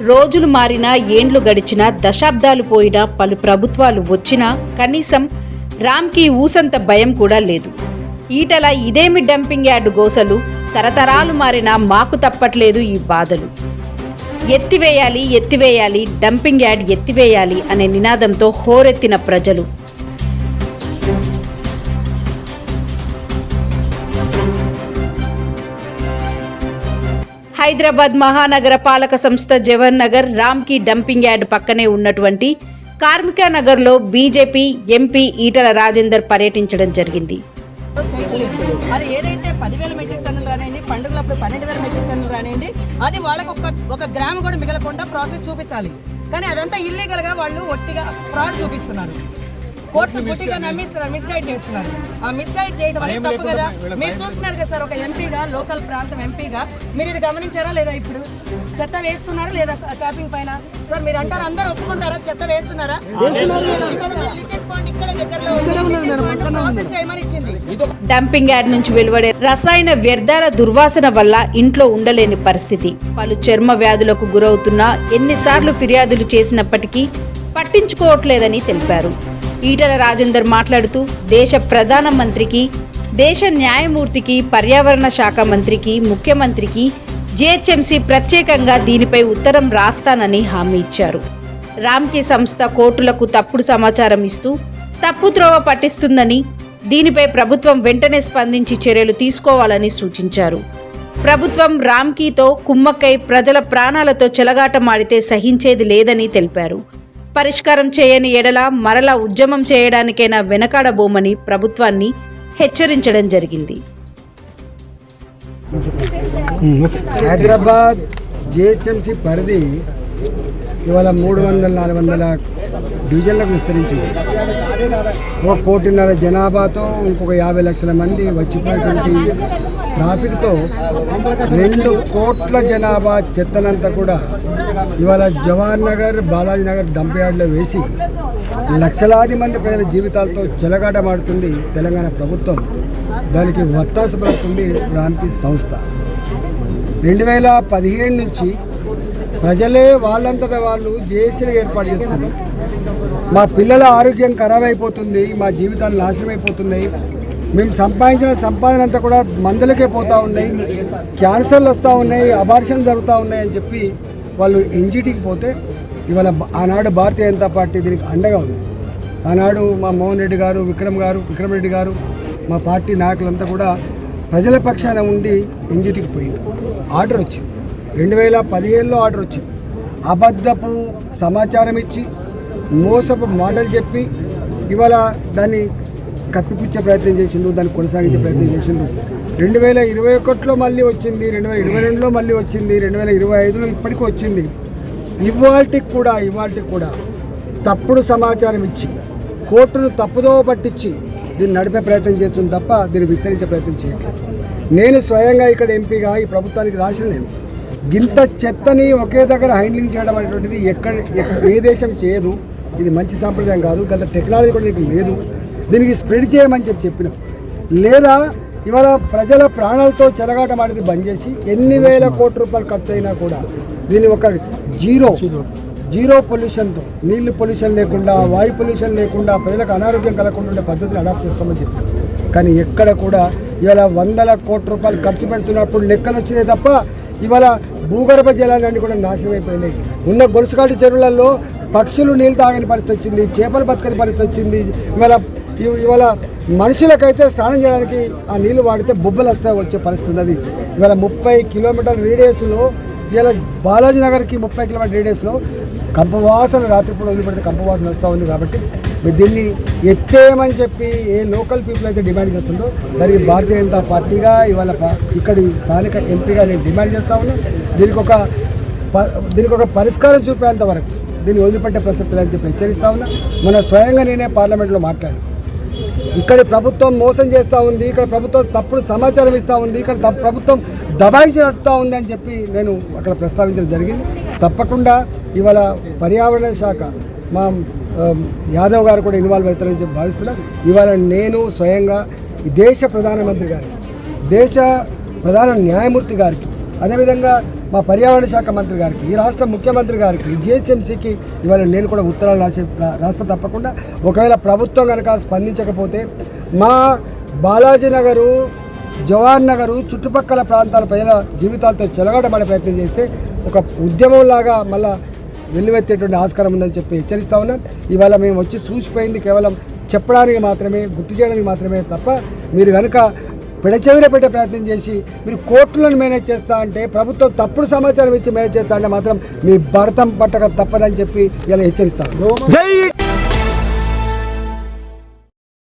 రోజులు మారినా ఏండ్లు గడిచినా దశాబ్దాలు పోయినా పలు ప్రభుత్వాలు వచ్చినా కనీసం రామ్కి ఊసంత భయం కూడా లేదు. ఈటల ఇదేమి డంపింగ్ యార్డు గోసలు, తరతరాలు మారినా మాకు తప్పట్లేదు ఈ బాధలు. ఎత్తివేయాలి ఎత్తివేయాలి, డంపింగ్ యార్డ్ ఎత్తివేయాలి అనే నినాదంతో హోరెత్తిన ప్రజలు. హైదరాబాద్ మహానగర పాలక సంస్థ జవహర్ నగర్ రామ్కి డంపింగ్ యార్డ్ పక్కనే ఉన్నటువంటి కార్మిక నగర్లో బీజేపీ ఎంపీ ఈటల రాజేందర్ పర్యటించడం జరిగింది. అది ఏదైతే 10,000 మెట్రిక్ టన్నులు రానివ్వండి, పండుగలప్పుడు 12,000 మెట్రిక్ టన్నులు రానివ్వండి, అది వాళ్ళకు ఒక గ్రామ్ కూడా మిగలకుండా ప్రాసెస్ చూపించాలి. కానీ అదంతా ఇల్లీగల్గా వాళ్ళు ఒట్టిగా ఫ్రాడ్ చూపిస్తున్నారు. కోర్టు గుట్టిగా నమ్మిస్తున్నారు, మిస్గైడ్ చేస్తున్నారు. ఆ మిస్గైడ్ చేయడం అనేది తప్పు కదా. మీరు చూస్తున్నారు కదా సార్, ఒక ఎంపీగా, లోకల్ ప్రాంతం ఎంపీగా మీరు ఇది గమనించారా లేదా? ఇప్పుడు చెత్త వేస్తున్నారా లేదా క్యాపింగ్ పైన? సార్ మీరు అంటారు, అందరూ ఒప్పుకుంటారా చెత్త వేస్తున్నారా? డంపింగ్ యార్డ్ నుంచి వెలువడే రసాయన వ్యర్థాల దుర్వాసన వల్ల ఇంట్లో ఉండలేని పరిస్థితి. పలు చర్మ వ్యాధులకు గురవుతున్న ఎన్నిసార్లు ఫిర్యాదులు చేసినప్పటికీ పట్టించుకోవట్లేదని తెలిపారు. ఈటల రాజేందర్ మాట్లాడుతూ దేశ ప్రధాన మంత్రికి, దేశ న్యాయమూర్తికి, పర్యావరణ శాఖ మంత్రికి, ముఖ్యమంత్రికి, జీహెచ్ఎంసీ ప్రత్యేకంగా దీనిపై ఉత్తరం రాస్తానని హామీ ఇచ్చారు. రామ్కి సంస్థ కోర్టులకు తప్పుడు సమాచారం ఇస్తూ తప్పుత్రోవ పట్టిస్తుందని, దీనిపై ప్రభుత్వం వెంటనే స్పందించి చర్యలు తీసుకోవాలని సూచించారు. ప్రభుత్వం రామ్కీతో కుమ్మక్కై ప్రజల ప్రాణాలతో చెలగాటమాడితే సహించేది లేదని తెలిపారు. పరిష్కారం చేయని ఎడల మరలా ఉద్యమం చేయడానికైనా వెనకాడబోమని ప్రభుత్వాన్ని హెచ్చరించడం జరిగింది. హైదరాబాద్ జిహెచ్ఎంసీ పరిధి ఇవాళ 300-400 డివిజన్లకు విస్తరించింది. 1.5 కోటి జనాభాతో ఇంకొక 50 లక్షల మంది వచ్చిపోయేటువంటి ట్రాఫిక్తో 2 కోట్ల జనాభా చెత్తనంతా కూడా ఇవాళ జవహర్ నగర్, బాలాజీ నగర్ డంప్ యార్డ్లో వేసి లక్షలాది మంది ప్రజల జీవితాలతో చెలగాటమాడుతుంది తెలంగాణ ప్రభుత్వం. దానికి వత్తాసు పడుతుంది రామ్కి సంస్థ. 2017 నుంచి ప్రజలే వాళ్ళంతటా వాళ్ళు జేఏసీలు ఏర్పాటు చేసుకుని మా పిల్లల ఆరోగ్యం ఖరాబ్ అయిపోతుంది, మా జీవితాలు నాశనం అయిపోతున్నాయి, మేము సంపాదించిన సంపాదన అంతా కూడా మందులకే పోతూ ఉన్నాయి, క్యాన్సర్లు వస్తూ ఉన్నాయి, అబార్షన్ జరుగుతూ ఉన్నాయి అని చెప్పి వాళ్ళు ఎన్జిటికి పోతే ఇవాళ ఆనాడు భారతీయ జనతా పార్టీ దీనికి అండగా ఉంది. ఆనాడు మా మోహన్ రెడ్డి గారు, విక్రమ్ రెడ్డి గారు, మా పార్టీ నాయకులంతా కూడా ప్రజల పక్షాన ఉండి ఎన్జిటికి పోయింది. ఆర్డర్ వచ్చింది, 2017లో ఆర్డర్ వచ్చింది. అబద్ధపు సమాచారం ఇచ్చి మోసపు మాటలు చెప్పి ఇవాళ దాన్ని కప్పిపుచ్చే ప్రయత్నం చేసిండు, దాన్ని కొనసాగించే ప్రయత్నం చేసిండు. 2021లో మళ్ళీ వచ్చింది, 2022లో మళ్ళీ వచ్చింది, 2025లో ఇప్పటికీ వచ్చింది. ఇవాళకి కూడా తప్పుడు సమాచారం ఇచ్చి కోర్టును తప్పుదోవ పట్టించి దీన్ని నడిపే ప్రయత్నం చేస్తుంది తప్ప దీన్ని విస్తరించే ప్రయత్నం చేయట్లేదు. నేను స్వయంగా ఇక్కడ ఎంపీగా ఈ ప్రభుత్వానికి రాసిన నేను గింత చెత్తని ఒకే దగ్గర హ్యాండ్లింగ్ చేయడం అనేటువంటిది ఏ దేశం చేయదు. ఇది మంచి సాంప్రదాయం కాదు. గత టెక్నాలజీ కూడా దీనికి లేదు. దీనికి స్ప్రెడ్ చేయమని చెప్పినాం. లేదా ఇవాళ ప్రజల ప్రాణాలతో చెలగాటమాడిది బంద్ చేసి ఎన్ని వేల కోట్ల రూపాయలు ఖర్చు అయినా కూడా దీన్ని ఒక జీరో పొల్యూషన్తో, నీళ్లు పొల్యూషన్ లేకుండా, వాయు పొల్యూషన్ లేకుండా, ప్రజలకు అనారోగ్యం కలగకుండా ఉండే పద్ధతిని అడాప్ట్ చేసుకోమని చెప్పారు. కానీ ఎక్కడ కూడా ఇవాళ 100 కోట్ల రూపాయలు ఖర్చు పెడుతున్నప్పుడు లెక్కలు వచ్చినాయి తప్ప ఇవాళ భూగర్భ జలాలన్నీ కూడా నాశనం అయిపోయినాయి. ఉన్న గొలుసుకాటి చెరువులలో పక్షులు నీళ్ళు తాగని పరిస్థితి వచ్చింది, చేపలు బతకని పరిస్థితి వచ్చింది. ఇవాళ మనుషులకైతే స్నానం చేయడానికి ఆ నీళ్లు వాడితే బొబ్బలు వచ్చే పరిస్థితి ఉన్నది. ఇవాళ 30 కిలోమీటర్ల రేడియస్లో, ఇవాళ బాలాజీ నగర్కి 30 కిలోమీటర్ రేడియస్లో కంపవాసన, రాత్రిపూట వదిలిపెడితే కంపవాసన వస్తూ ఉంది. కాబట్టి దీన్ని ఎత్తేయమని చెప్పి ఏ లోకల్ పీపుల్ అయితే డిమాండ్ చేస్తుందో దానికి భారతీయ జనతా పార్టీగా ఇవాళ ఇక్కడి స్థానిక ఎంపీగా నేను డిమాండ్ చేస్తూ ఉన్నాను. దీనికి ఒక పరిష్కారం చూపేంత వరకు దీన్ని వదిలిపెట్టే ప్రసక్తి అని చెప్పి హెచ్చరిస్తూ ఉన్నా. మన స్వయంగా నేనే పార్లమెంట్లో మాట్లాడాను. ఇక్కడ ప్రభుత్వం మోసం చేస్తూ ఉంది, ఇక్కడ ప్రభుత్వం తప్పుడు సమాచారం ఇస్తూ ఉంది, ఇక్కడ ప్రభుత్వం దబాయించి నడుపుతూ ఉంది అని చెప్పి నేను అక్కడ ప్రస్తావించడం జరిగింది. తప్పకుండా ఇవాళ పర్యావరణ శాఖ మా యాదవ్ గారు కూడా ఇన్వాల్వ్ అవుతారని చెప్పి భావిస్తున్నా. ఇవాళ నేను స్వయంగా దేశ ప్రధానమంత్రి గారికి, దేశ ప్రధాన న్యాయమూర్తి గారికి, అదేవిధంగా మా పర్యావరణ శాఖ మంత్రి గారికి, ఈ రాష్ట్ర ముఖ్యమంత్రి గారికి, జిహెచ్ఎంసీకి ఇవాళ నేను కూడా ఉత్తరాలు రాస్తా తప్పకుండా. ఒకవేళ ప్రభుత్వం కనుక స్పందించకపోతే మా బాలాజీ నగరు, జవహర్ నగరు చుట్టుపక్కల ప్రాంతాల ప్రజల జీవితాలతో చెలగాటపడే ప్రయత్నం చేస్తే ఒక ఉద్యమంలాగా మళ్ళా వెల్లువెత్తేటువంటి ఆస్కారం ఉందని చెప్పి హెచ్చరిస్తా ఉన్నాం. ఇవాళ మేము వచ్చి చూసిపోయింది కేవలం చెప్పడానికి మాత్రమే, గుర్తు చేయడానికి మాత్రమే తప్ప మీరు కనుక పెడచెవిన పెట్టే ప్రయత్నం చేసి మీరు కోర్టులను మేనేజ్ చేస్తా అంటే, ప్రభుత్వం తప్పుడు సమాచారం ఇచ్చి మేనేజ్ చేస్తా అంటే మాత్రం మీ భరతం పట్టక తప్పదని చెప్పి ఇలా హెచ్చరిస్తాను.